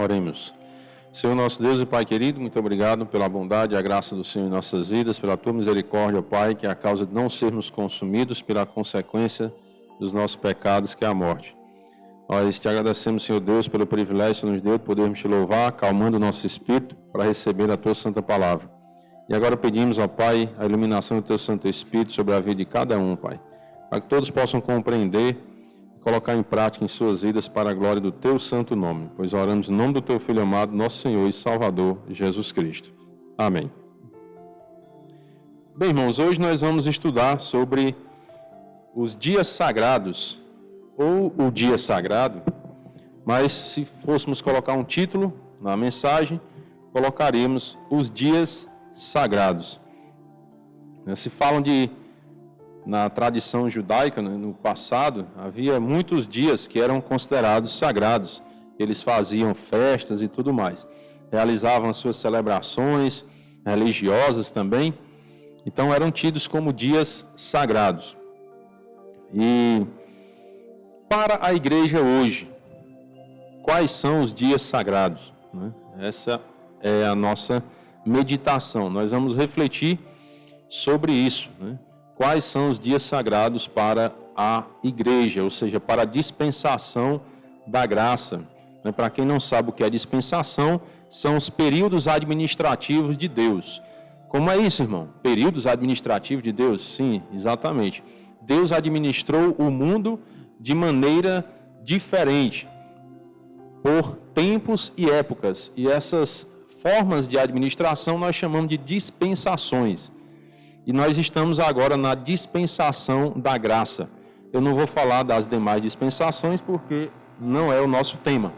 Oremos. Senhor nosso Deus e Pai querido, muito obrigado pela bondade e a graça do Senhor em nossas vidas, pela Tua misericórdia, Pai, que é a causa de não sermos consumidos pela consequência dos nossos pecados, que é a morte. Nós te agradecemos, Senhor Deus, pelo privilégio que nos deu de podermos te louvar, acalmando o nosso espírito para receber a Tua santa palavra. E agora pedimos, ó Pai, a iluminação do Teu Santo Espírito sobre a vida de cada um, Pai, para que todos possam compreender colocar em prática em suas vidas para a glória do Teu santo nome, pois oramos em nome do Teu Filho amado, nosso Senhor e Salvador, Jesus Cristo. Amém. Bem, irmãos, hoje nós vamos estudar sobre os dias sagrados, ou o dia sagrado, mas se fôssemos colocar um título na mensagem, colocaríamos os dias sagrados. Se falam na tradição judaica, no passado, havia muitos dias que eram considerados sagrados. Eles faziam festas e tudo mais. Realizavam as suas celebrações religiosas também. Então eram tidos como dias sagrados. E para a igreja hoje, quais são os dias sagrados? Essa é a nossa meditação. Nós vamos refletir sobre isso, Quais são os dias sagrados para a igreja, ou seja, para a dispensação da graça. Para quem não sabe o que é dispensação, são os períodos administrativos de Deus. Como é isso, irmão? Períodos administrativos de Deus? Sim, exatamente. Deus administrou o mundo de maneira diferente, por tempos e épocas. E essas formas de administração nós chamamos de dispensações. E nós estamos agora na dispensação da graça. Eu não vou falar das demais dispensações porque não é o nosso tema.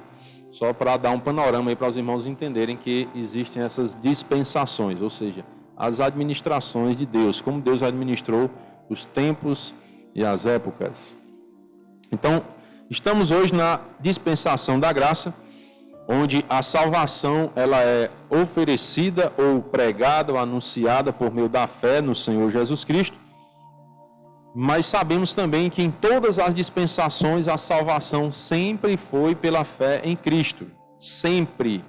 Só para dar um panorama aí para os irmãos entenderem que existem essas dispensações, ou seja, as administrações de Deus, como Deus administrou os tempos e as épocas. Então, estamos hoje na dispensação da graça, onde a salvação ela é oferecida ou pregada ou anunciada por meio da fé no Senhor Jesus Cristo. Mas sabemos também que em todas as dispensações a salvação sempre foi pela fé em Cristo. Sempre.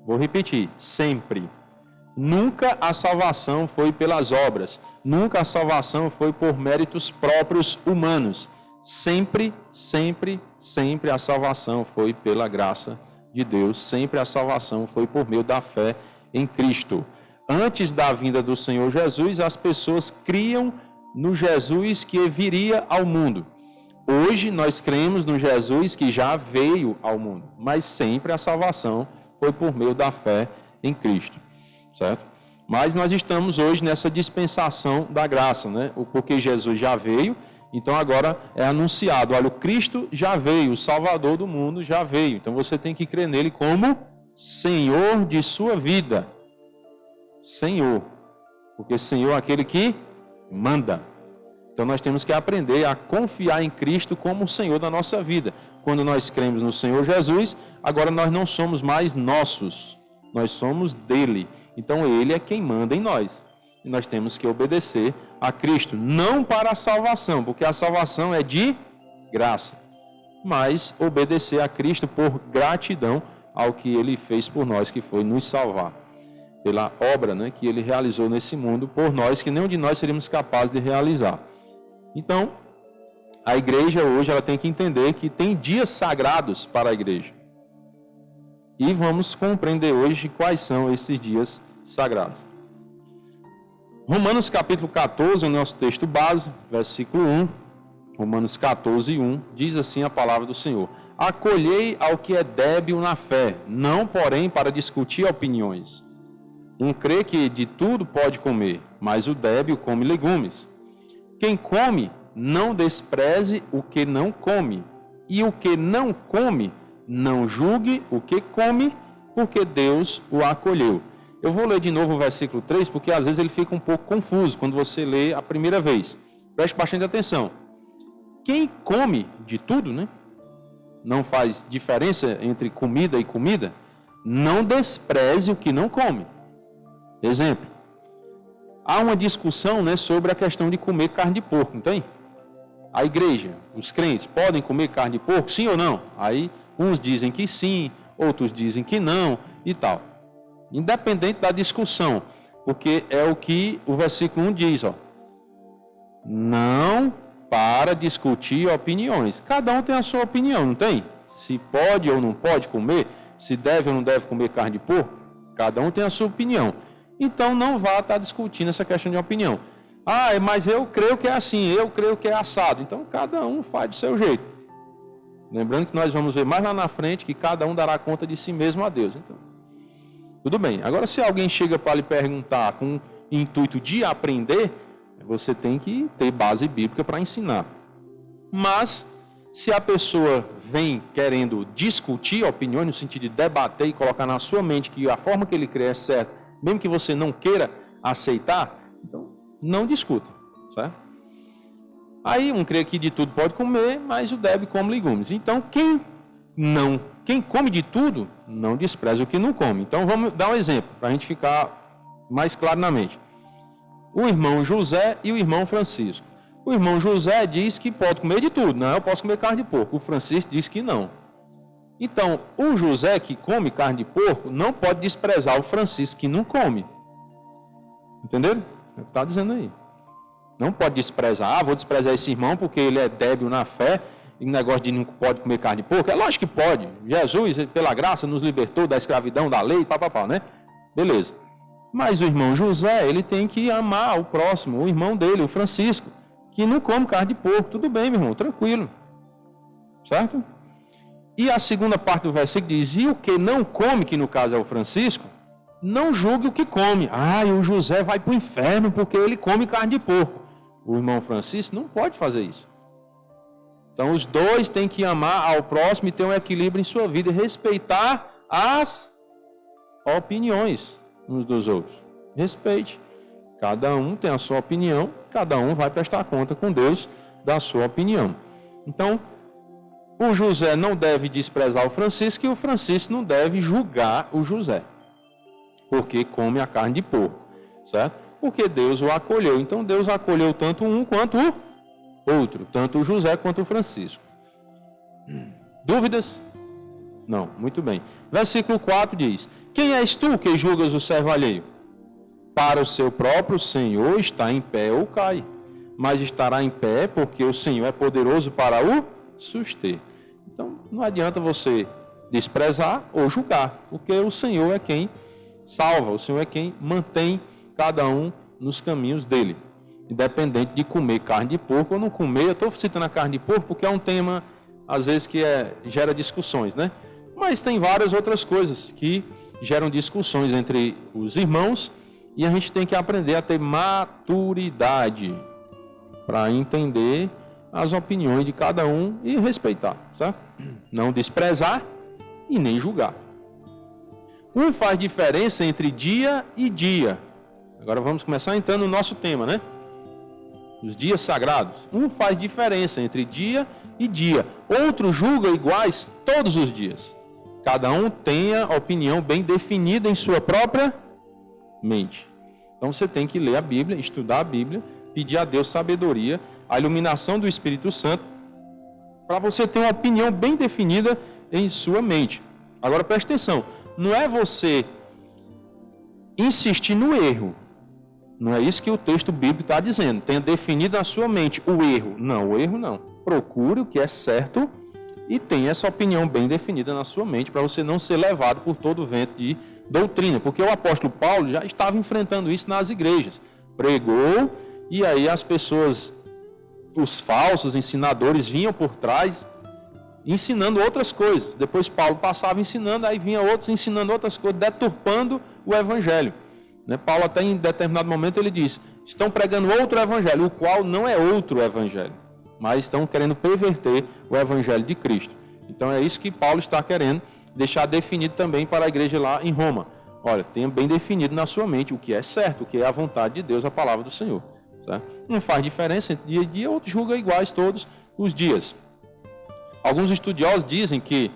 Vou repetir, sempre. Nunca a salvação foi pelas obras. Nunca a salvação foi por méritos próprios humanos. Sempre, sempre, sempre a salvação foi pela graça de Deus, sempre a salvação foi por meio da fé em Cristo. Antes da vinda do Senhor Jesus, as pessoas criam no Jesus que viria ao mundo. Hoje nós cremos no Jesus que já veio ao mundo, mas sempre a salvação foi por meio da fé em Cristo, certo? Mas nós estamos hoje nessa dispensação da graça, Porque Jesus já veio. Então agora é anunciado, olha, o Cristo já veio, o Salvador do mundo já veio. Então você tem que crer nele como Senhor de sua vida. Senhor. Porque Senhor é aquele que manda. Então nós temos que aprender a confiar em Cristo como o Senhor da nossa vida. Quando nós cremos no Senhor Jesus, agora nós não somos mais nossos. Nós somos dele. Então ele é quem manda em nós. E nós temos que obedecer a Cristo, não para a salvação, porque a salvação é de graça, mas obedecer a Cristo por gratidão ao que Ele fez por nós, que foi nos salvar, pela obra que Ele realizou nesse mundo por nós, que nenhum de nós seríamos capazes de realizar. Então, a igreja hoje ela tem que entender que tem dias sagrados para a igreja. E vamos compreender hoje quais são esses dias sagrados. Romanos capítulo 14, o nosso texto base, versículo 1, Romanos 14, 1, diz assim a palavra do Senhor: acolhei ao que é débil na fé, não porém para discutir opiniões. Um crê que de tudo pode comer, mas o débil come legumes. Quem come, não despreze o que não come, e o que não come, não julgue o que come, porque Deus o acolheu. Eu vou ler de novo o versículo 3, porque às vezes ele fica um pouco confuso quando você lê a primeira vez. Preste bastante atenção. Quem come de tudo, não faz diferença entre comida e comida, não despreze o que não come. Exemplo. Há uma discussão sobre a questão de comer carne de porco, não tem? A igreja, os crentes, podem comer carne de porco, sim ou não? Aí uns dizem que sim, outros dizem que não e tal. Independente da discussão, porque é o que o versículo 1 diz, ó. Não para discutir opiniões. Cada um tem a sua opinião, não tem? Se pode ou não pode comer, se deve ou não deve comer carne de porco, cada um tem a sua opinião. Então não vá estar discutindo essa questão de opinião. Ah, mas eu creio que é assim, eu creio que é assado. Então cada um faz do seu jeito. Lembrando que nós vamos ver mais lá na frente que cada um dará conta de si mesmo a Deus. Então, tudo bem. Agora, se alguém chega para lhe perguntar com o intuito de aprender, você tem que ter base bíblica para ensinar. Mas, se a pessoa vem querendo discutir opiniões, no sentido de debater e colocar na sua mente que a forma que ele crê é certa, mesmo que você não queira aceitar, então não discuta, certo? Aí um crê que de tudo pode comer, mas o débil come legumes. Então quem come de tudo, não despreza o que não come. Então vamos dar um exemplo, para a gente ficar mais claro na mente. O irmão José e o irmão Francisco. O irmão José diz que pode comer de tudo. Não, eu posso comer carne de porco. O Francisco diz que não. Então, o José que come carne de porco não pode desprezar o Francisco que não come. Entenderam? É o que está dizendo aí. Não pode desprezar. Ah, vou desprezar esse irmão porque ele é débil na fé. E o negócio de não pode comer carne de porco. É lógico que pode. Jesus, pela graça, nos libertou da escravidão, da lei, papapá, né? Beleza. Mas o irmão José, ele tem que amar o próximo, o irmão dele, o Francisco, que não come carne de porco. Tudo bem, meu irmão, tranquilo. Certo? E a segunda parte do versículo diz, e o que não come, que no caso é o Francisco, não julgue o que come. Ah, e o José vai para o inferno porque ele come carne de porco. O irmão Francisco não pode fazer isso. Então os dois têm que amar ao próximo e ter um equilíbrio em sua vida e respeitar as opiniões uns dos outros. Respeite. Cada um tem a sua opinião, cada um vai prestar conta com Deus da sua opinião. Então, o José não deve desprezar o Francisco e o Francisco não deve julgar o José, porque come a carne de porco, certo? Porque Deus o acolheu. Então, Deus acolheu tanto um quanto o outro, tanto o José quanto o Francisco. Dúvidas? Não, muito bem. Versículo 4 diz, quem és tu que julgas o servo alheio? Para o seu próprio Senhor está em pé ou cai, mas estará em pé porque o Senhor é poderoso para o suster. Então, não adianta você desprezar ou julgar, porque o Senhor é quem salva, o Senhor é quem mantém cada um nos caminhos dele. Independente de comer carne de porco ou não comer, eu estou citando a carne de porco porque é um tema, às vezes, que gera discussões, né? Mas tem várias outras coisas que geram discussões entre os irmãos e a gente tem que aprender a ter maturidade para entender as opiniões de cada um e respeitar, certo? Não desprezar e nem julgar. Um faz diferença entre dia e dia. Agora vamos começar entrando no nosso tema, né? Os dias sagrados. Um faz diferença entre dia e dia. Outro julga iguais todos os dias. Cada um tem a opinião bem definida em sua própria mente. Então você tem que ler a Bíblia, estudar a Bíblia, pedir a Deus sabedoria, a iluminação do Espírito Santo, para você ter uma opinião bem definida em sua mente. Agora preste atenção, não é você insistir no erro. Não é isso que o texto bíblico está dizendo. Tenha definido na sua mente o erro. Não, o erro não. Procure o que é certo e tenha essa opinião bem definida na sua mente para você não ser levado por todo o vento de doutrina. Porque o apóstolo Paulo já estava enfrentando isso nas igrejas. Pregou e aí as pessoas, os falsos ensinadores vinham por trás ensinando outras coisas. Depois Paulo passava ensinando, aí vinha outros ensinando outras coisas, deturpando o evangelho. Paulo até em determinado momento ele diz, estão pregando outro evangelho, o qual não é outro evangelho, mas estão querendo perverter o evangelho de Cristo. Então é isso que Paulo está querendo deixar definido também para a igreja lá em Roma. Olha, tenha bem definido na sua mente o que é certo, o que é a vontade de Deus, a palavra do Senhor. Certo? Não faz diferença entre dia e dia, outros julgam iguais todos os dias. Alguns estudiosos dizem que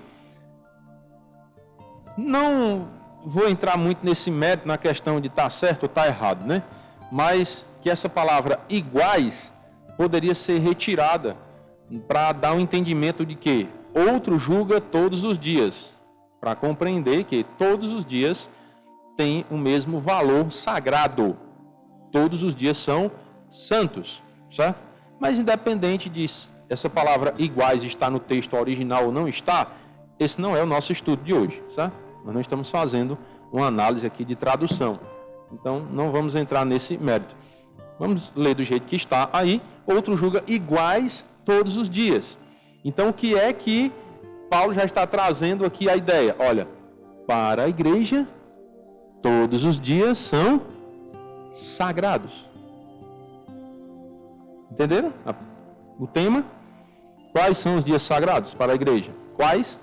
não vou entrar muito nesse mérito na questão de estar certo ou estar errado, né? Mas que essa palavra iguais poderia ser retirada para dar um entendimento de que outro julga todos os dias. para compreender que todos os dias têm o mesmo valor sagrado. Todos os dias são santos, certo? Mas independente de essa palavra iguais estar no texto original ou não está, esse não é o nosso estudo de hoje, certo? Nós não estamos fazendo uma análise aqui de tradução. Então, não vamos entrar nesse mérito. Vamos ler do jeito que está aí. Outro julga iguais todos os dias. Então, o que é que Paulo já está trazendo aqui a ideia? Olha, para a igreja, todos os dias são sagrados. Entenderam o tema? Quais são os dias sagrados para a igreja? Quais?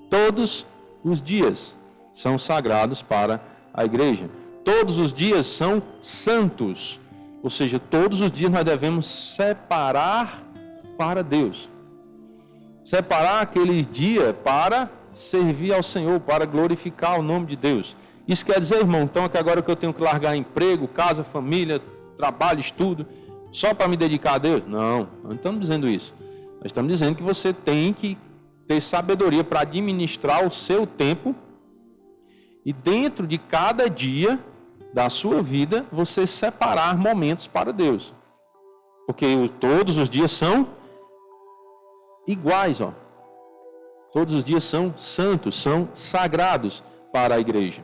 Todos os dias são sagrados para a igreja. Todos os dias são santos. Ou seja, todos os dias nós devemos separar para Deus. Separar aquele dia para servir ao Senhor, para glorificar o nome de Deus. Isso quer dizer, irmão, então que agora que eu tenho que largar emprego, casa, família, trabalho, estudo, só para me dedicar a Deus? Não estamos dizendo isso. Nós estamos dizendo que você tem que ter sabedoria para administrar o seu tempo e dentro de cada dia da sua vida, você separar momentos para Deus. Porque todos os dias são iguais, ó. Todos os dias são santos, são sagrados para a igreja.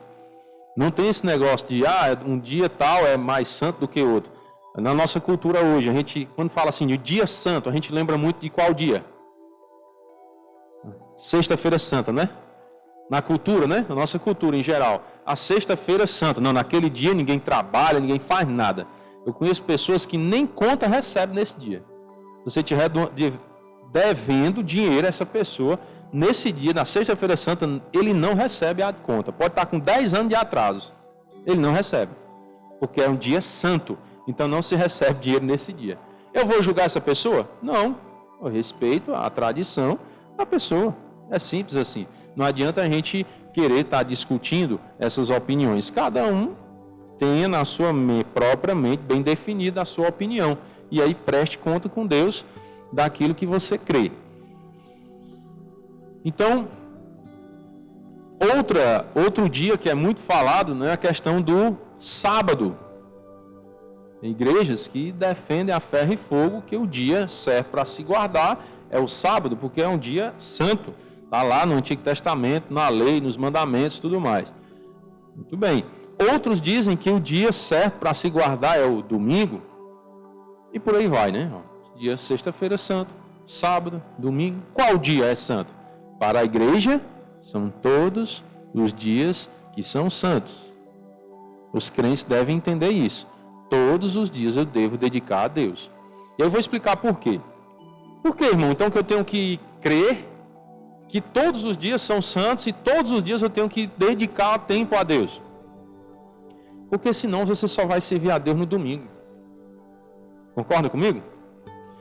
Não tem esse negócio de, um dia tal é mais santo do que outro. Na nossa cultura hoje, a gente, quando fala assim de dia santo, a gente lembra muito de qual dia? Sexta-feira Santa, né? Na cultura, né? Na nossa cultura em geral. A Sexta-feira Santa. Não, naquele dia ninguém trabalha, ninguém faz nada. Eu conheço pessoas que nem conta recebe nesse dia. Se você estiver devendo dinheiro a essa pessoa, nesse dia, na Sexta-feira Santa, ele não recebe a conta. Pode estar com 10 anos de atraso. Ele não recebe. Porque é um dia santo. Então não se recebe dinheiro nesse dia. Eu vou julgar essa pessoa? Não. Eu respeito a tradição da pessoa. É simples assim. Não adianta a gente querer estar discutindo essas opiniões. Cada um tenha na sua própria mente bem definida a sua opinião. E aí preste conta com Deus daquilo que você crê. Então, outro dia que é muito falado, né, é a questão do sábado. Tem igrejas que defendem a ferro e fogo que o dia serve para se guardar é o sábado, porque é um dia santo. Está lá no Antigo Testamento, na lei, nos mandamentos e tudo mais. Muito bem. Outros dizem que o dia certo para se guardar é o domingo. E por aí vai, né? Dia sexta-feira santo, sábado, domingo. Qual dia é santo? Para a igreja, são todos os dias que são santos. Os crentes devem entender isso. Todos os dias eu devo dedicar a Deus. E eu vou explicar por quê. Por quê, irmão? Então que eu tenho que crer que todos os dias são santos e todos os dias eu tenho que dedicar tempo a Deus. Porque senão você só vai servir a Deus no domingo. Concorda comigo?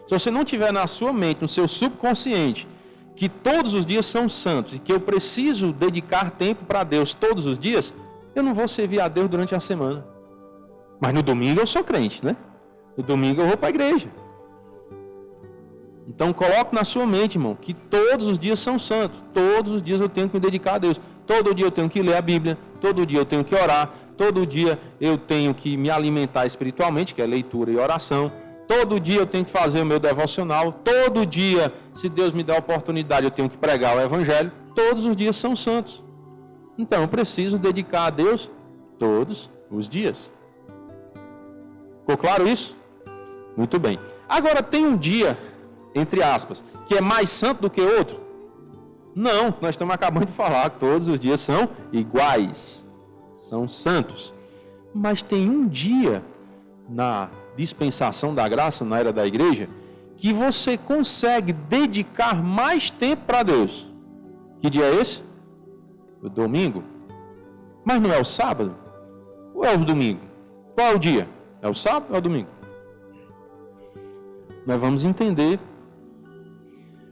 Se você não tiver na sua mente, no seu subconsciente, que todos os dias são santos e que eu preciso dedicar tempo para Deus todos os dias, eu não vou servir a Deus durante a semana. Mas no domingo eu sou crente, né? No domingo eu vou para a igreja. Então coloque na sua mente, irmão, que todos os dias são santos. Todos os dias eu tenho que me dedicar a Deus. Todo dia eu tenho que ler a Bíblia. Todo dia eu tenho que orar. Todo dia eu tenho que me alimentar espiritualmente, que é leitura e oração. Todo dia eu tenho que fazer o meu devocional. Todo dia, se Deus me der a oportunidade, eu tenho que pregar o Evangelho. Todos os dias são santos. Então eu preciso dedicar a Deus todos os dias. Ficou claro isso? Muito bem. Agora tem um dia, entre aspas, que é mais santo do que outro? Não, nós estamos acabando de falar que todos os dias são iguais, são santos. Mas tem um dia na dispensação da graça, na era da igreja, que você consegue dedicar mais tempo para Deus. Que dia é esse? O domingo. Mas não é o sábado? Ou é o domingo? Qual é o dia? É o sábado ou é o domingo? Nós vamos entender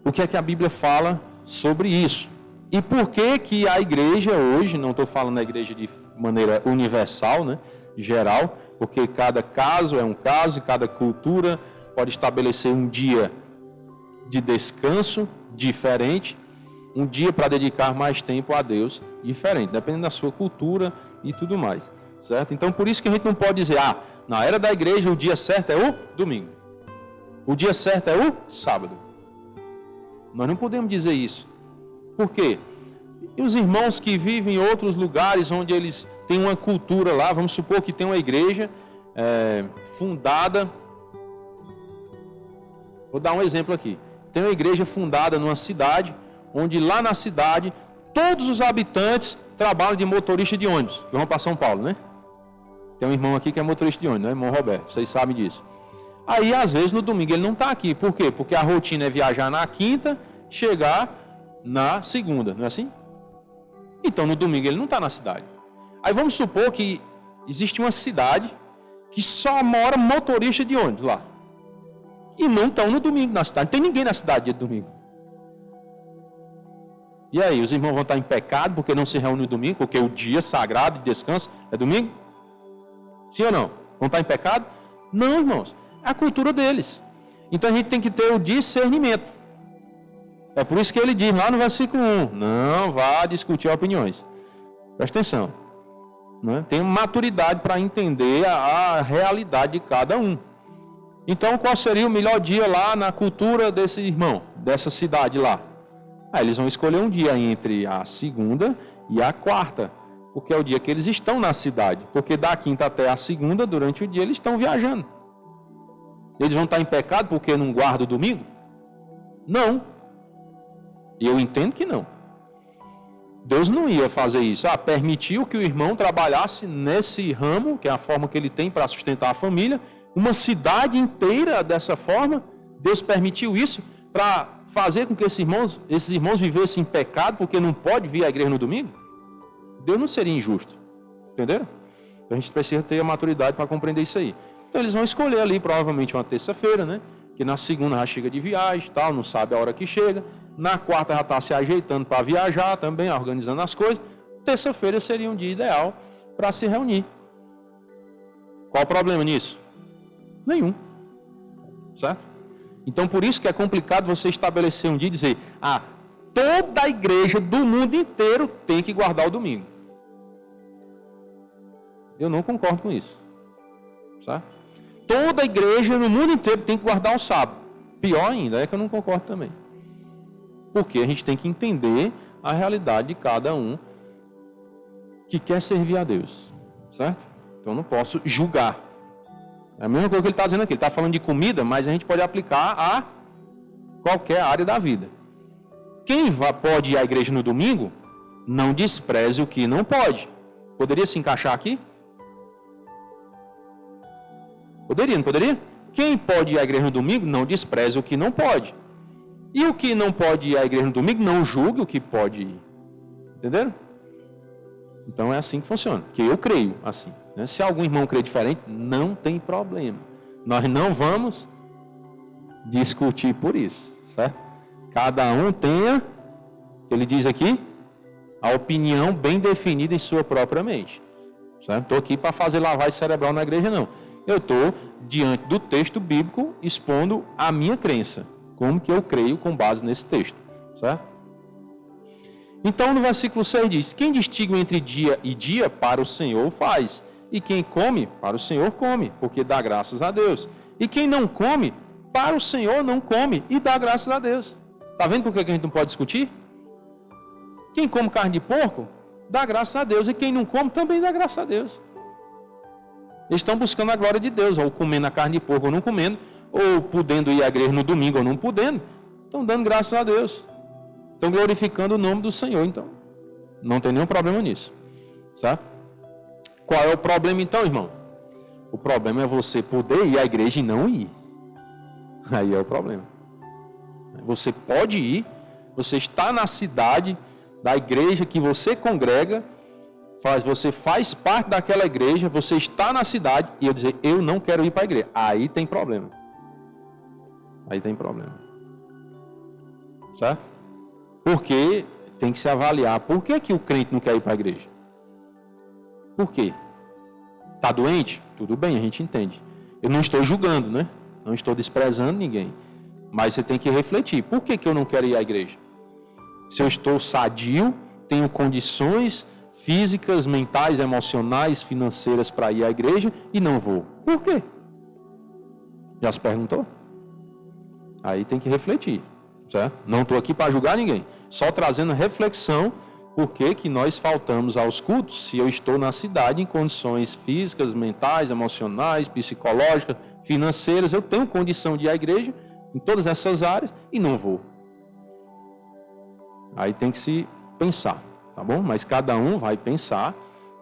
o que é que a Bíblia fala sobre isso. E por que que a igreja hoje, não estou falando da igreja de maneira universal, né, geral, porque cada caso é um caso e cada cultura pode estabelecer um dia de descanso diferente. um dia para dedicar mais tempo a Deus diferente, dependendo da sua cultura e tudo mais, certo? Então, por isso que a gente não pode dizer, na era da igreja o dia certo é o domingo, o dia certo é o sábado. Nós não podemos dizer isso. Por quê? E os irmãos que vivem em outros lugares onde eles têm uma cultura lá, vamos supor que tem uma igreja fundada, vou dar um exemplo aqui, tem uma igreja fundada numa cidade, onde lá na cidade, todos os habitantes trabalham de motorista de ônibus, que vão para São Paulo, né? Tem um irmão aqui que é motorista de ônibus, né? Irmão Roberto, vocês sabem disso. Aí, às vezes, no domingo ele não está aqui. Por quê? Porque a rotina é viajar na quinta, chegar na segunda, não é assim? Então, no domingo ele não está na cidade. Aí vamos supor que existe uma cidade que só mora motorista de ônibus lá. E não estão no domingo na cidade. Não tem ninguém na cidade dia de domingo. E aí, os irmãos vão estar em pecado porque não se reúnem no domingo, porque o dia sagrado de descanso é domingo? Sim ou não? Vão estar em pecado? Não, irmãos. É a cultura deles. Então a gente tem que ter o discernimento. É por isso que ele diz lá no versículo 1, não vá discutir opiniões. Presta atenção. Né? Tem maturidade para entender a realidade de cada um. Então, qual seria o melhor dia lá na cultura desse irmão, dessa cidade lá? Eles vão escolher um dia entre a segunda e a quarta, porque é o dia que eles estão na cidade. Porque da quinta até a segunda, durante o dia, eles estão viajando. Eles vão estar em pecado porque não guardam o domingo? Não. E eu entendo que não. Deus não ia fazer isso. Permitiu que o irmão trabalhasse nesse ramo, que é a forma que ele tem para sustentar a família, uma cidade inteira dessa forma. Deus permitiu isso para fazer com que esses irmãos vivessem em pecado, porque não pode vir à igreja no domingo? Deus não seria injusto. Entenderam? Então a gente precisa ter a maturidade para compreender isso aí. Então eles vão escolher ali provavelmente uma terça-feira, né? Que na segunda já chega de viagem, tal, não sabe a hora que chega. Na quarta já está se ajeitando para viajar também, organizando as coisas. Terça-feira seria um dia ideal para se reunir. Qual o problema nisso? Nenhum. Certo? Então por isso que é complicado você estabelecer um dia e dizer, toda a igreja do mundo inteiro tem que guardar o domingo. Eu não concordo com isso. Certo? Toda a igreja no mundo inteiro tem que guardar o sábado. Pior ainda, é que eu não concordo também. Porque a gente tem que entender a realidade de cada um que quer servir a Deus. Certo? Então eu não posso julgar. É a mesma coisa que ele está dizendo aqui. Ele está falando de comida, mas a gente pode aplicar a qualquer área da vida. Quem pode ir à igreja no domingo, não despreze o que não pode. Poderia se encaixar aqui? Poderia, não poderia? Quem pode ir à igreja no domingo, não despreze o que não pode. E o que não pode ir à igreja no domingo, não julgue o que pode ir. Entenderam? Então é assim que funciona. Que eu creio assim. Né? Se algum irmão crê diferente, não tem problema. Nós não vamos discutir por isso. Certo? Cada um tenha, ele diz aqui, a opinião bem definida em sua própria mente. Certo? Estou aqui para fazer lavagem cerebral na igreja, não. Eu estou diante do texto bíblico expondo a minha crença. Como que eu creio com base nesse texto. Certo? Então no versículo 6 diz, quem distingue entre dia e dia para o Senhor faz. E quem come, para o Senhor come, porque dá graças a Deus. E quem não come, para o Senhor não come e dá graças a Deus. Está vendo por que a gente não pode discutir? Quem come carne de porco, dá graças a Deus. E quem não come, também dá graças a Deus. Eles estão buscando a glória de Deus, ou comendo a carne de porco ou não comendo, ou podendo ir à igreja no domingo ou não podendo. Estão dando graças a Deus. Estão glorificando o nome do Senhor, então. Não tem nenhum problema nisso. Certo? Qual é o problema então, irmão? O problema é você poder ir à igreja e não ir. Aí é o problema. Você pode ir, você está na cidade da igreja que você congrega, você faz parte daquela igreja, você está na cidade e eu dizer, eu não quero ir para a igreja. Aí tem problema. Aí tem problema. Certo? Porque tem que se avaliar. Por que que o crente não quer ir para a igreja? Por quê? Está doente? Tudo bem, a gente entende. Eu não estou julgando, né? Não estou desprezando ninguém. Mas você tem que refletir. Por que que eu não quero ir à igreja? Se eu estou sadio, tenho condições físicas, mentais, emocionais, financeiras para ir à igreja e não vou. Por quê? Já se perguntou? Aí tem que refletir, certo? Não estou aqui para julgar ninguém, só trazendo reflexão por que nós faltamos aos cultos se eu estou na cidade em condições físicas, mentais, emocionais, psicológicas, financeiras, eu tenho condição de ir à igreja em todas essas áreas e não vou. Aí tem que se pensar, tá bom? Mas cada um vai pensar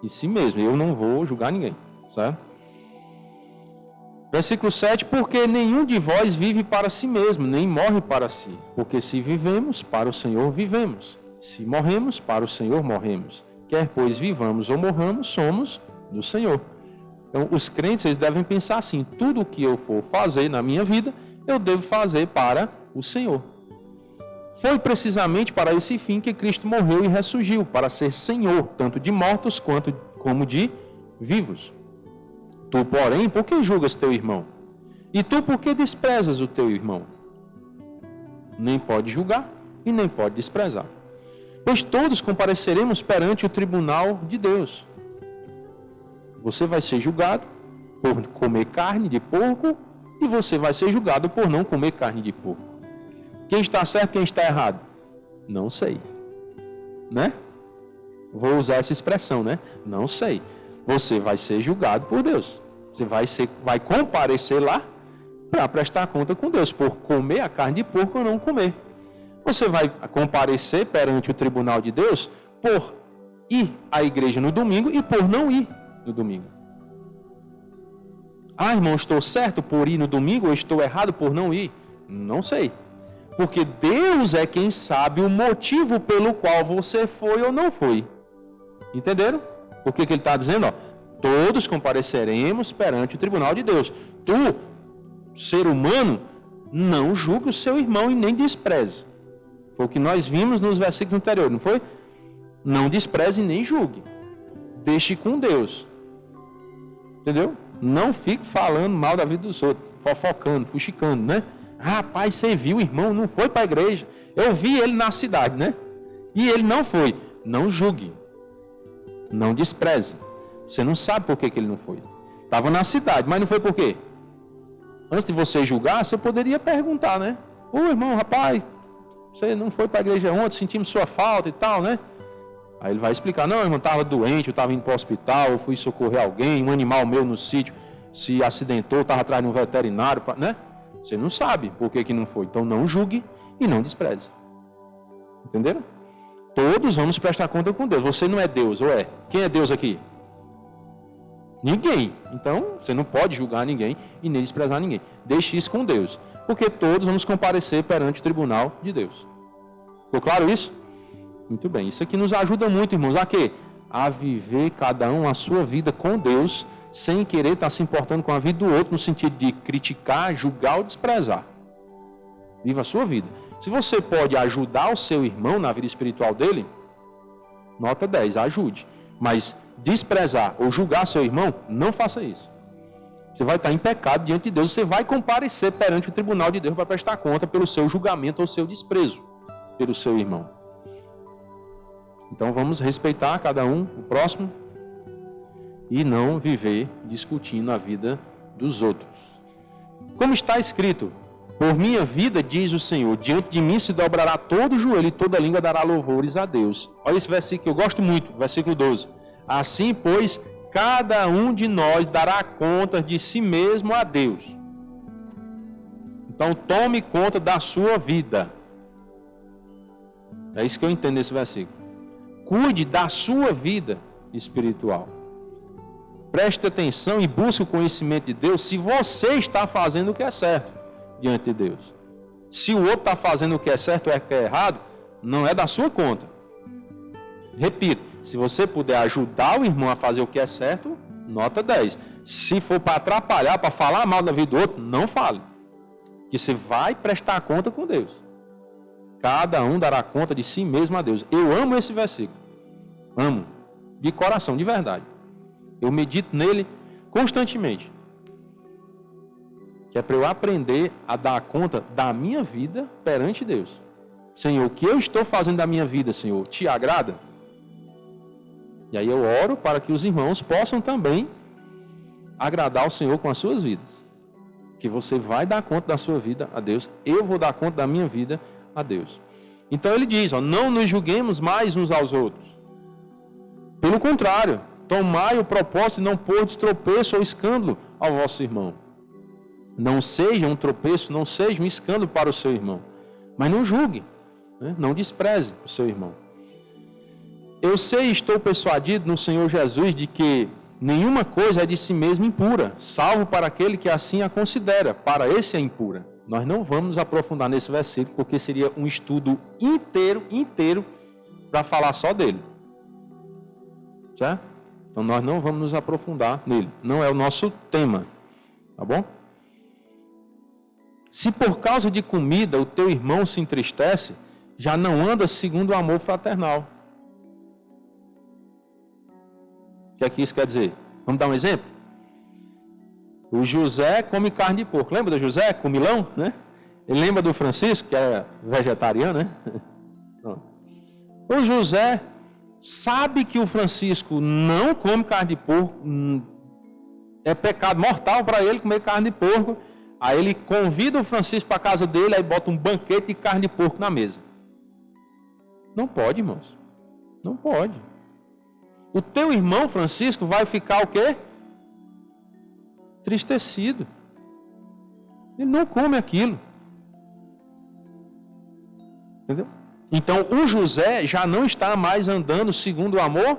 em si mesmo, eu não vou julgar ninguém, certo? Versículo 7, porque nenhum de vós vive para si mesmo, nem morre para si. Porque se vivemos, para o Senhor vivemos. Se morremos, para o Senhor morremos. Quer pois vivamos ou morramos, somos do Senhor. Então, os crentes eles devem pensar assim, tudo o que eu for fazer na minha vida, eu devo fazer para o Senhor. Foi precisamente para esse fim que Cristo morreu e ressurgiu, para ser Senhor, tanto de mortos como de vivos. Tu, porém, por que julgas teu irmão? E tu, por que desprezas o teu irmão? Nem pode julgar e nem pode desprezar. Pois todos compareceremos perante o tribunal de Deus. Você vai ser julgado por comer carne de porco e você vai ser julgado por não comer carne de porco. Quem está certo, quem está errado? Não sei. Né? Vou usar essa expressão, né? Não sei. Você vai ser julgado por Deus. Você vai comparecer lá para prestar conta com Deus, por comer a carne de porco ou não comer. Você vai comparecer perante o tribunal de Deus por ir à igreja no domingo e por não ir no domingo. Ah, irmão, estou certo por ir no domingo ou estou errado por não ir? Não sei. Porque Deus é quem sabe o motivo pelo qual você foi ou não foi. Entenderam? O que ele está dizendo? Ó, todos compareceremos perante o tribunal de Deus. Tu, ser humano, não julgue o seu irmão e nem despreze. Foi o que nós vimos nos versículos anteriores, não foi? Não despreze nem julgue. Deixe com Deus. Entendeu? Não fique falando mal da vida dos outros, fofocando, fuxicando, né? Rapaz, você viu o irmão, não foi para a igreja. Eu vi ele na cidade, né? E ele não foi. Não julgue. Não despreze. Você não sabe por que ele não foi. Estava na cidade, mas não foi por quê? Antes de você julgar, você poderia perguntar, né? Ô irmão, rapaz, você não foi para a igreja ontem, sentimos sua falta e tal, né? Aí ele vai explicar, não, irmão, estava doente, eu estava indo para o hospital, eu fui socorrer alguém, um animal meu no sítio se acidentou, estava atrás de um veterinário, né? Você não sabe por que não foi. Então não julgue e não despreze. Entenderam? Todos vamos prestar conta com Deus. Você não é Deus, ou é? Quem é Deus aqui? Ninguém. Então você não pode julgar ninguém e nem desprezar ninguém. Deixe isso com Deus. Porque todos vamos comparecer perante o tribunal de Deus. Ficou claro isso? Muito bem. Isso aqui nos ajuda muito, irmãos. A quê? A viver cada um a sua vida com Deus, sem querer estar se importando com a vida do outro, no sentido de criticar, julgar ou desprezar. Viva a sua vida. Se você pode ajudar o seu irmão na vida espiritual dele, nota 10, ajude. Mas desprezar ou julgar seu irmão, não faça isso. Você vai estar em pecado diante de Deus, você vai comparecer perante o tribunal de Deus para prestar conta pelo seu julgamento ou seu desprezo pelo seu irmão. Então vamos respeitar cada um, o próximo, e não viver discutindo a vida dos outros. Como está escrito, por minha vida, diz o Senhor, diante de mim se dobrará todo o joelho e toda língua dará louvores a Deus. Olha esse versículo que eu gosto muito, versículo 12. Assim, pois, cada um de nós dará conta de si mesmo a Deus. Então tome conta da sua vida. É isso que eu entendo nesse versículo. Cuide da sua vida espiritual. Preste atenção e busque o conhecimento de Deus se você está fazendo o que é certo diante de Deus. Se o outro está fazendo o que é certo ou o que é errado, não é da sua conta. Repito, se você puder ajudar o irmão a fazer o que é certo, nota 10. Se for para atrapalhar, para falar mal da vida do outro, não fale. Que você vai prestar conta com Deus. Cada um dará conta de si mesmo a Deus. Eu amo esse versículo. Amo. De coração, de verdade. Eu medito nele constantemente. Que é para eu aprender a dar conta da minha vida perante Deus. Senhor, o que eu estou fazendo da minha vida, Senhor, te agrada? E aí eu oro para que os irmãos possam também agradar o Senhor com as suas vidas. Que você vai dar conta da sua vida a Deus, eu vou dar conta da minha vida a Deus. Então ele diz, não nos julguemos mais uns aos outros. Pelo contrário, tomai o propósito de não pôr de tropeço ou escândalo ao vosso irmão. Não seja um tropeço, não seja um escândalo para o seu irmão. Mas não julgue, né? Não despreze o seu irmão. Eu sei e estou persuadido no Senhor Jesus de que nenhuma coisa é de si mesma impura, salvo para aquele que assim a considera, para esse é impura. Nós não vamos nos aprofundar nesse versículo, porque seria um estudo inteiro, para falar só dele. Certo? Então nós não vamos nos aprofundar nele. Não é o nosso tema. Tá bom? Se por causa de comida o teu irmão se entristece, já não anda segundo o amor fraternal. O que é que isso quer dizer? Vamos dar um exemplo? O José come carne de porco. Lembra do José, comilão, né? Ele lembra do Francisco, que é vegetariano, né? O José sabe que o Francisco não come carne de porco, é pecado mortal para ele comer carne de porco. Aí ele convida o Francisco para a casa dele, aí bota um banquete de carne de porco na mesa. Não pode, irmãos. Não pode. O teu irmão Francisco vai ficar o quê? Entristecido. Ele não come aquilo. Entendeu? Então o José já não está mais andando segundo o amor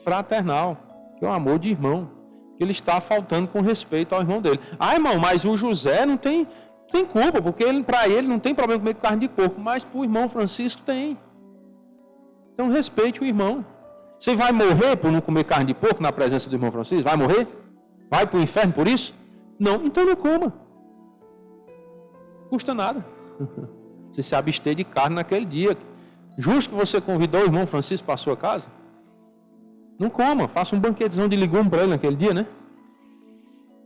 fraternal, que é o amor de irmão, que ele está faltando com respeito ao irmão dele. Ah, irmão, mas o José não tem culpa, porque para ele não tem problema comer carne de porco, mas para o irmão Francisco tem. Então respeite o irmão. Você vai morrer por não comer carne de porco na presença do irmão Francisco? Vai morrer? Vai para o inferno por isso? Não, então não coma. Custa nada. Você se abster de carne naquele dia. Justo que você convidou o irmão Francisco para a sua casa? Não coma, faça um banquetezão de legume para ele naquele dia, né?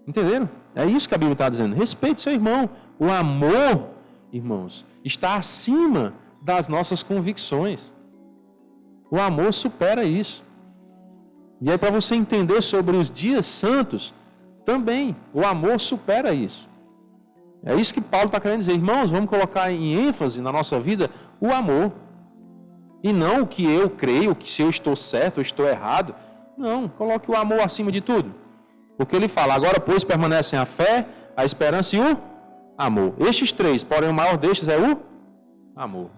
Entenderam? É isso que a Bíblia está dizendo. Respeite seu irmão. O amor, irmãos, está acima das nossas convicções. O amor supera isso. E aí, para você entender sobre os dias santos, também, o amor supera isso. É isso que Paulo está querendo dizer. Irmãos, vamos colocar em ênfase na nossa vida o amor. E não o que eu creio, que se eu estou certo ou estou errado. Não, coloque o amor acima de tudo. Porque ele fala, agora pois permanecem a fé, a esperança e o amor. Estes três, porém o maior destes é o amor.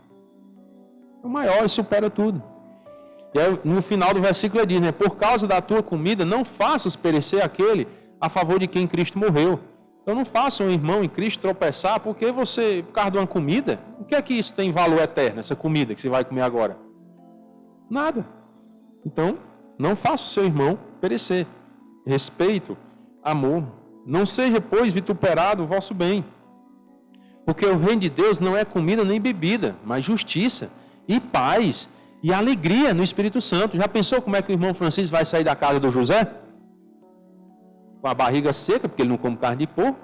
O maior, ele supera tudo. E aí, no final do versículo ele diz, né? Por causa da tua comida, não faças perecer aquele a favor de quem Cristo morreu. Então não faça um irmão em Cristo tropeçar, porque você, por causa de uma comida, o que é que isso tem valor eterno, essa comida que você vai comer agora? Nada. Então, não faça o seu irmão perecer. Respeito, amor. Não seja, pois, vituperado o vosso bem. Porque o reino de Deus não é comida nem bebida, mas justiça e paz e alegria no Espírito Santo. Já pensou como é que o irmão Francisco vai sair da casa do José? Com a barriga seca, porque ele não come carne de porco.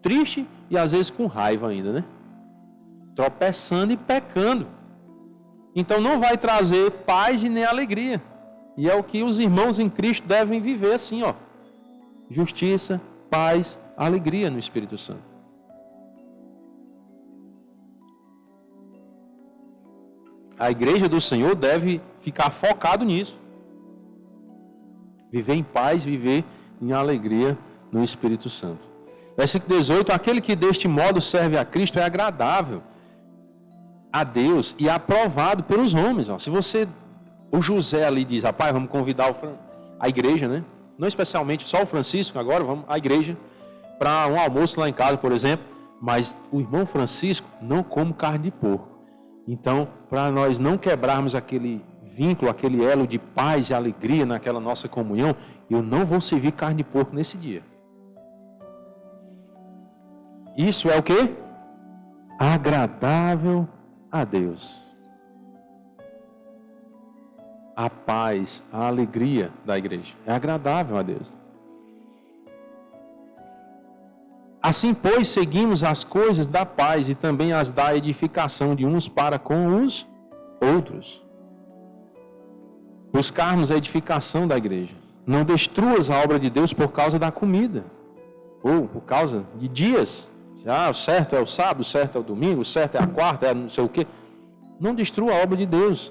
Triste e às vezes com raiva ainda, né? Tropeçando e pecando. Então não vai trazer paz e nem alegria. E é o que os irmãos em Cristo devem viver assim, ó. Justiça, paz, alegria no Espírito Santo. A igreja do Senhor deve ficar focado nisso. Viver em paz, viver em alegria no Espírito Santo. Versículo 18, aquele que deste modo serve a Cristo é agradável a Deus e aprovado pelos homens. Ó. Se você, o José ali diz, rapaz, vamos convidar a igreja, né? Não especialmente só o Francisco, agora vamos a igreja para um almoço lá em casa, por exemplo. Mas o irmão Francisco não come carne de porco. Então, para nós não quebrarmos aquele vínculo, aquele elo de paz e alegria naquela nossa comunhão, eu não vou servir carne de porco nesse dia. Isso é o quê? Agradável a Deus. A paz, a alegria da igreja é agradável a Deus. Assim, pois, seguimos as coisas da paz e também as da edificação de uns para com os outros. Buscarmos a edificação da igreja. Não destruas a obra de Deus por causa da comida, ou por causa de dias. O certo é o sábado, o certo é o domingo, o certo é a quarta, é não sei o quê. Não destrua a obra de Deus.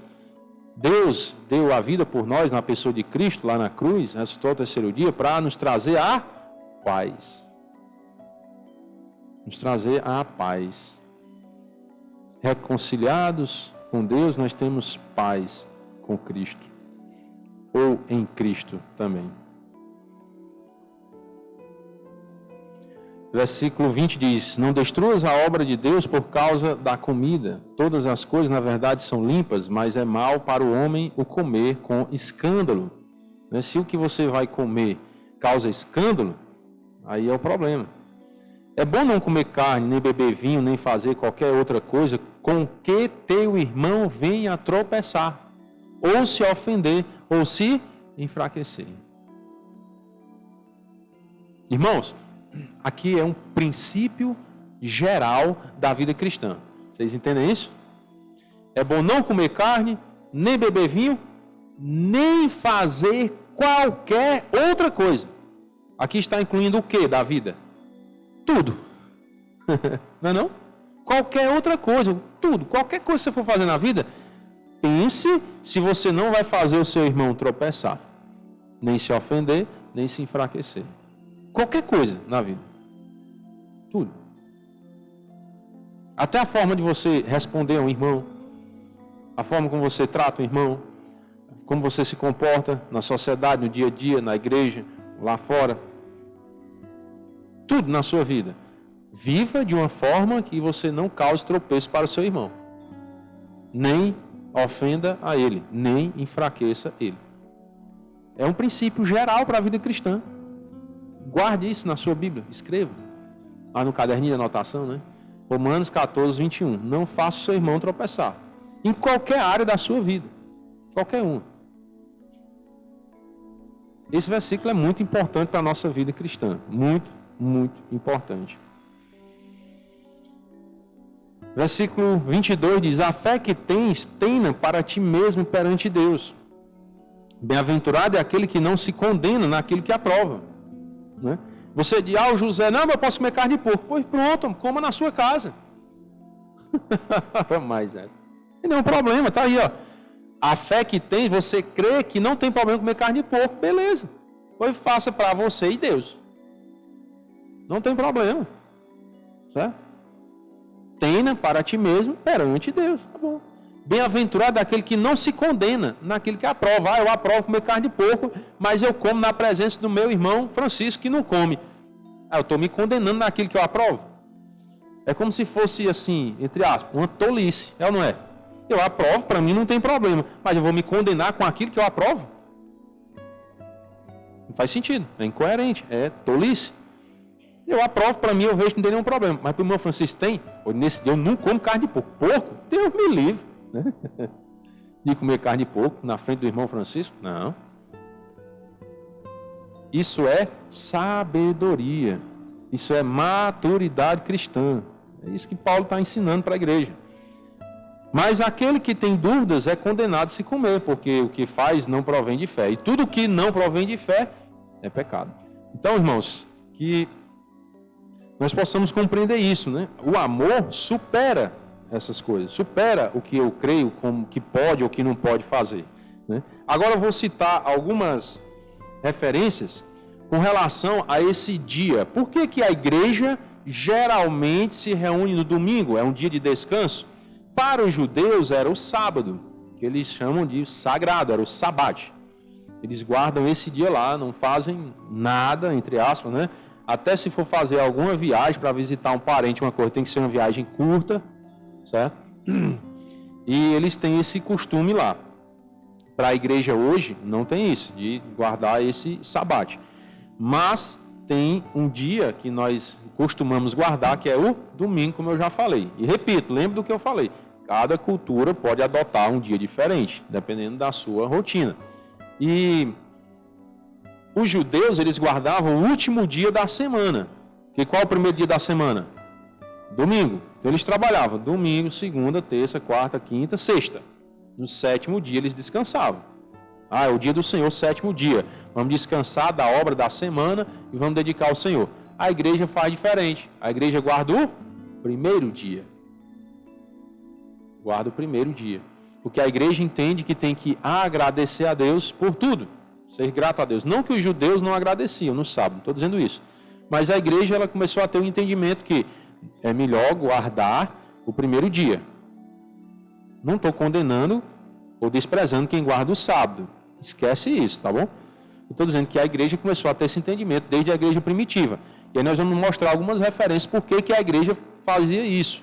Deus deu a vida por nós na pessoa de Cristo, lá na cruz, ressuscitou ao terceiro dia, para nos trazer a paz. Nos trazer a paz. Reconciliados com Deus, nós temos paz com Cristo. Ou em Cristo também. Versículo 20 diz: não destruas a obra de Deus por causa da comida. Todas as coisas, na verdade, são limpas, mas é mal para o homem o comer com escândalo. Se o que você vai comer causa escândalo, aí é o problema. É bom não comer carne, nem beber vinho, nem fazer qualquer outra coisa com que teu irmão venha a tropeçar, ou se ofender, ou se enfraquecer. Irmãos, aqui é um princípio geral da vida cristã. Vocês entendem isso? É bom não comer carne, nem beber vinho, nem fazer qualquer outra coisa. Aqui está incluindo o que da vida? Tudo. Não é não? Qualquer outra coisa, tudo. Qualquer coisa que você for fazer na vida, pense se você não vai fazer o seu irmão tropeçar, nem se ofender, nem se enfraquecer. Qualquer coisa na vida. Tudo. Até a forma de você responder a um irmão, a forma como você trata o irmão, como você se comporta na sociedade, no dia a dia, na igreja, lá fora. Tudo na sua vida. Viva de uma forma que você não cause tropeço para o seu irmão. Nem ofenda a ele, nem enfraqueça ele. É um princípio geral para a vida cristã. Guarde isso na sua Bíblia, escreva. Lá no caderninho de anotação, né? Romanos 14, 21. Não faça o seu irmão tropeçar. Em qualquer área da sua vida. Qualquer uma. Esse versículo é muito importante para a nossa vida cristã. Muito, muito importante. Versículo 22 diz: a fé que tens, tenha para ti mesmo perante Deus. Bem-aventurado é aquele que não se condena naquilo que aprova. Né? Você diz: o José, não, mas eu posso comer carne de porco. Pois pronto, coma na sua casa. Mas essa. E não é um problema, tá aí, ó. A fé que tem, você crê que não tem problema comer carne de porco, beleza. Pois faça para você e Deus. Não tem problema. Certo? Tenha para ti mesmo perante Deus. Tá bom. Bem-aventurado é aquele que não se condena naquilo que aprova. Eu aprovo comer carne de porco, mas eu como na presença do meu irmão Francisco que não come. Eu estou me condenando naquilo que eu aprovo. É como se fosse assim, entre aspas, uma tolice. É ou não é? Eu aprovo, para mim não tem problema. Mas eu vou me condenar com aquilo que eu aprovo? Não faz sentido. É incoerente. É tolice. Eu aprovo, para mim eu vejo que não tem nenhum problema. Mas para o irmão Francisco tem? Nesse dia eu não como carne de porco. Porco? Deus me livre. Né? De comer carne de porco na frente do irmão Francisco? Não. Isso é sabedoria. Isso é maturidade cristã. É isso que Paulo está ensinando para a igreja. Mas aquele que tem dúvidas é condenado a se comer, porque o que faz não provém de fé. E tudo que não provém de fé é pecado. Então, irmãos, que nós possamos compreender isso, né? O amor supera essas coisas, supera o que eu creio como que pode ou que não pode fazer, né? Agora eu vou citar algumas referências com relação a esse dia. Por que que a igreja geralmente se reúne no domingo? É um dia de descanso? Para os judeus era o sábado, que eles chamam de sagrado, era o sabate. Eles guardam esse dia lá, não fazem nada, entre aspas, né? Até se for fazer alguma viagem para visitar um parente, uma coisa, tem que ser uma viagem curta, certo? E eles têm esse costume lá. Para a igreja hoje, não tem isso, de guardar esse sabate. Mas tem um dia que nós costumamos guardar, que é o domingo, como eu já falei. E repito, lembre do que eu falei. Cada cultura pode adotar um dia diferente, dependendo da sua rotina. E os judeus, eles guardavam o último dia da semana. Que qual é o primeiro dia da semana? Domingo. Então eles trabalhavam domingo, segunda, terça, quarta, quinta, sexta. No sétimo dia eles descansavam. É o dia do Senhor, sétimo dia. Vamos descansar da obra da semana e vamos dedicar ao Senhor. A igreja faz diferente. A igreja guarda o primeiro dia. Guarda o primeiro dia. Porque a igreja entende que tem que agradecer a Deus por tudo. Ser grato a Deus. Não que os judeus não agradeciam no sábado, não estou dizendo isso. Mas a igreja ela começou a ter um entendimento que é melhor guardar o primeiro dia. Não estou condenando ou desprezando quem guarda o sábado. Esquece isso, tá bom? Estou dizendo que a igreja começou a ter esse entendimento desde a igreja primitiva. E aí nós vamos mostrar algumas referências por que a igreja fazia isso.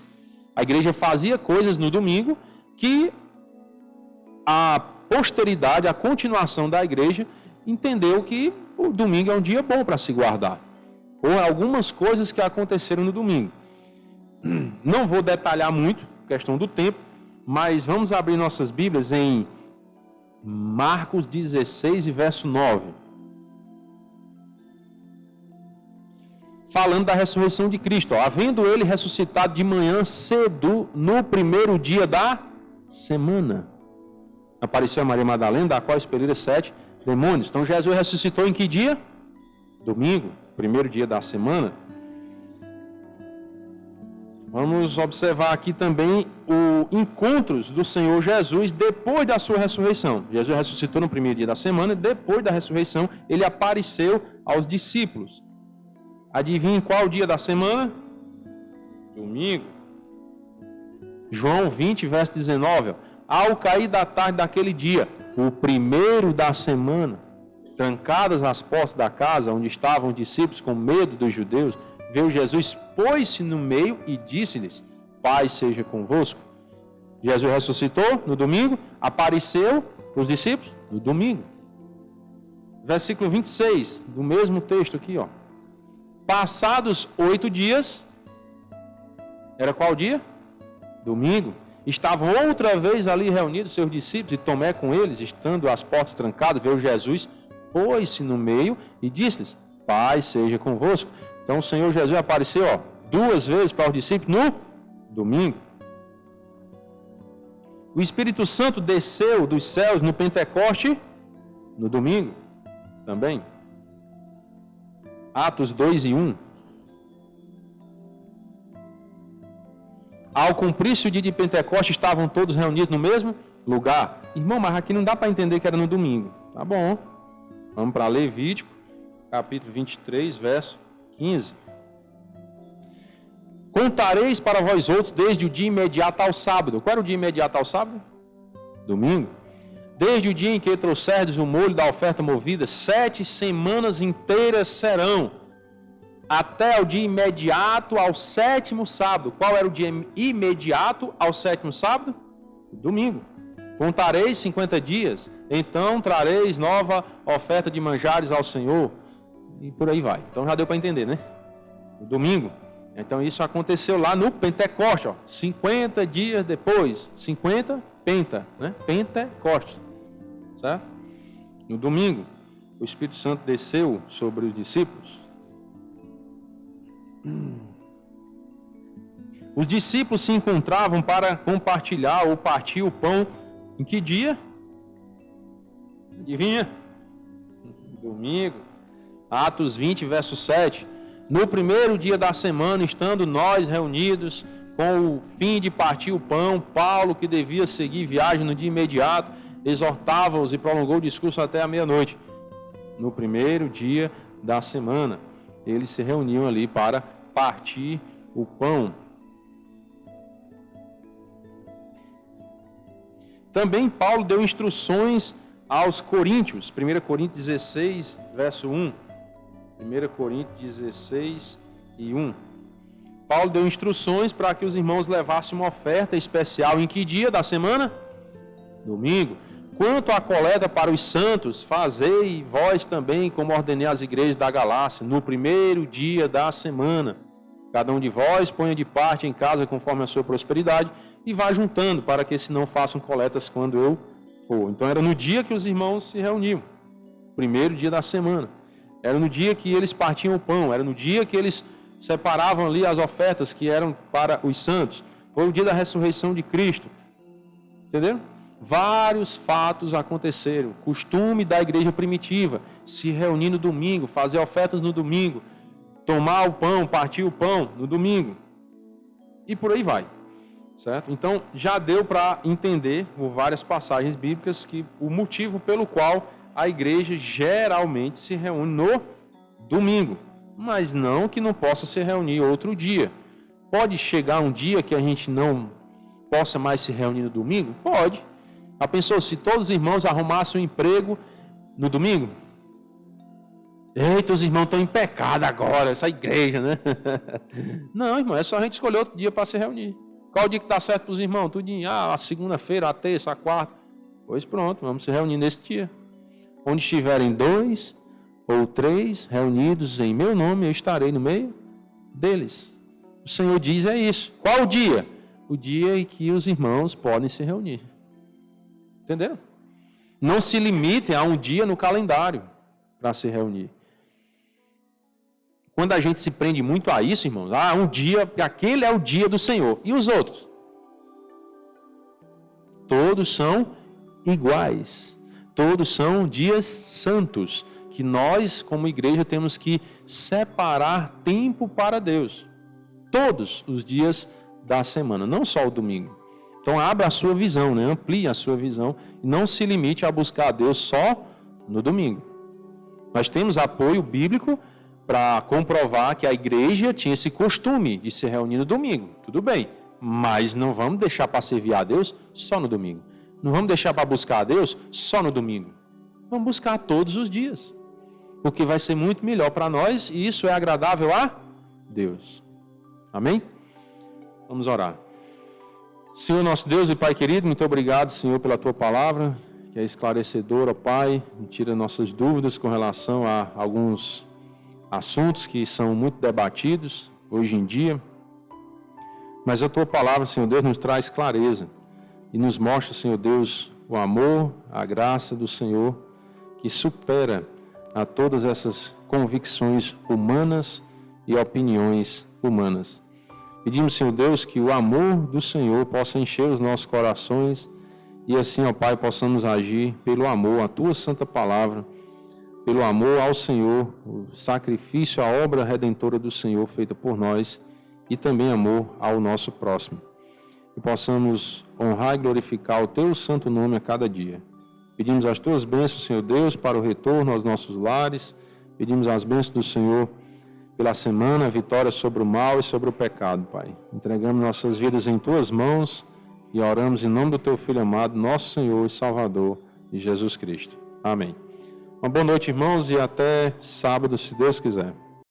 A igreja fazia coisas no domingo que a posteridade, a continuação da igreja, entendeu que o domingo é um dia bom para se guardar. Ou algumas coisas que aconteceram no domingo. Não vou detalhar muito, questão do tempo, mas vamos abrir nossas Bíblias em Marcos 16 e verso 9. Falando da ressurreição de Cristo. Havendo ele ressuscitado de manhã cedo, no primeiro dia da semana. Apareceu a Maria Madalena, da qual expeliram 7 demônios. Então Jesus ressuscitou em que dia? Domingo, primeiro dia da semana. Vamos observar aqui também os encontros do Senhor Jesus depois da sua ressurreição. Jesus ressuscitou no primeiro dia da semana, e depois da ressurreição ele apareceu aos discípulos. Adivinhe qual dia da semana? Domingo. João 20, verso 19. Ao cair da tarde daquele dia, o primeiro da semana, trancadas as portas da casa onde estavam os discípulos com medo dos judeus, veio Jesus, pôs-se no meio e disse-lhes: Paz seja convosco. Jesus ressuscitou no domingo, apareceu para os discípulos no domingo. Versículo 26, do mesmo texto aqui, ó. Passados 8 dias, era qual dia? Domingo. Estavam outra vez ali reunidos seus discípulos, e Tomé com eles, estando as portas trancadas, veio Jesus, pôs-se no meio e disse-lhes: Paz seja convosco. Então o Senhor Jesus apareceu 2 vezes para os discípulos no domingo. O Espírito Santo desceu dos céus no Pentecoste no domingo também. Atos 2 e 1. Ao cumprir-se o dia de Pentecoste, estavam todos reunidos no mesmo lugar. Irmão, mas aqui não dá para entender que era no domingo. Tá bom. Vamos para Levítico, capítulo 23, verso 15. Contareis para vós outros desde o dia imediato ao sábado. Qual era o dia imediato ao sábado? Domingo. Desde o dia em que trouxerdes o molho da oferta movida, 7 semanas inteiras serão, até o dia imediato ao 7º sábado. Qual era o dia imediato ao 7º sábado? Domingo. Contareis 50 dias, então trareis nova oferta de manjares ao Senhor, e por aí vai. Então já deu para entender, né? O domingo. Então isso aconteceu lá no Pentecoste, 50 dias depois. 50, penta, né? Pentecoste. Certo? No domingo, o Espírito Santo desceu sobre os discípulos. Os discípulos se encontravam para compartilhar ou partir o pão em que dia? Adivinha? Domingo. Atos 20, verso 7. No primeiro dia da semana, estando nós reunidos com o fim de partir o pão, Paulo, que devia seguir viagem no dia imediato, exortava-os e prolongou o discurso até a meia-noite. No primeiro dia da semana, eles se reuniam ali para partir o pão. Também Paulo deu instruções aos coríntios. 1 Coríntios 16, verso 1. 1 Coríntios 16 e 1. Paulo deu instruções para que os irmãos levassem uma oferta especial em que dia da semana? Domingo. Quanto à coleta para os santos, fazei vós também, como ordenei às igrejas da Galácia, no primeiro dia da semana. Cada um de vós ponha de parte em casa conforme a sua prosperidade e vá juntando, para que se não façam coletas quando eu for. Então era no dia que os irmãos se reuniam, primeiro dia da semana. Era no dia que eles partiam o pão, era no dia que eles separavam ali as ofertas que eram para os santos. Foi o dia da ressurreição de Cristo. Entendeu? Vários fatos aconteceram. Costume da igreja primitiva, se reunir no domingo, fazer ofertas no domingo, tomar o pão, partir o pão no domingo. E por aí vai. Certo? Então, já deu para entender, por várias passagens bíblicas, que o motivo pelo qual a igreja geralmente se reúne no domingo. Mas não que não possa se reunir outro dia. Pode chegar um dia que a gente não possa mais se reunir no domingo? Pode. Já pensou se todos os irmãos arrumassem um emprego no domingo? Eita, os irmãos estão em pecado agora, essa igreja, né? Não, irmão, é só a gente escolher outro dia para se reunir. Qual o dia que está certo para os irmãos? Tudinho. A segunda-feira, a terça, a quarta. Pois pronto, vamos se reunir nesse dia. Onde estiverem 2 ou 3 reunidos em meu nome, eu estarei no meio deles. O Senhor diz é isso. Qual o dia? O dia em que os irmãos podem se reunir. Entenderam? Não se limitem a um dia no calendário para se reunir. Quando a gente se prende muito a isso, irmãos, um dia, aquele é o dia do Senhor. E os outros? Todos são iguais. Todos são dias santos, que nós, como igreja, temos que separar tempo para Deus. Todos os dias da semana, não só o domingo. Então, abra a sua visão, né? Amplie a sua visão e não se limite a buscar a Deus só no domingo. Nós temos apoio bíblico para comprovar que a igreja tinha esse costume de se reunir no domingo. Tudo bem, mas não vamos deixar para servir a Deus só no domingo. Não vamos deixar para buscar a Deus só no domingo. Vamos buscar todos os dias. Porque vai ser muito melhor para nós e isso é agradável a Deus. Amém? Vamos orar. Senhor nosso Deus e Pai querido, muito obrigado, Senhor, pela Tua palavra, que é esclarecedora, Pai, tira nossas dúvidas com relação a alguns assuntos que são muito debatidos hoje em dia. Mas a Tua palavra, Senhor Deus, nos traz clareza e nos mostra, Senhor Deus, o amor, a graça do Senhor, que supera a todas essas convicções humanas e opiniões humanas. Pedimos, Senhor Deus, que o amor do Senhor possa encher os nossos corações e assim, ó Pai, possamos agir pelo amor à Tua santa palavra, pelo amor ao Senhor, o sacrifício, a obra redentora do Senhor feita por nós e também amor ao nosso próximo. Que possamos honrar e glorificar o Teu santo nome a cada dia. Pedimos as Tuas bênçãos, Senhor Deus, para o retorno aos nossos lares. Pedimos as bênçãos do Senhor pela semana, a vitória sobre o mal e sobre o pecado, Pai. Entregamos nossas vidas em Tuas mãos e oramos em nome do Teu Filho amado, nosso Senhor e Salvador, Jesus Cristo. Amém. Uma boa noite, irmãos, e até sábado, se Deus quiser.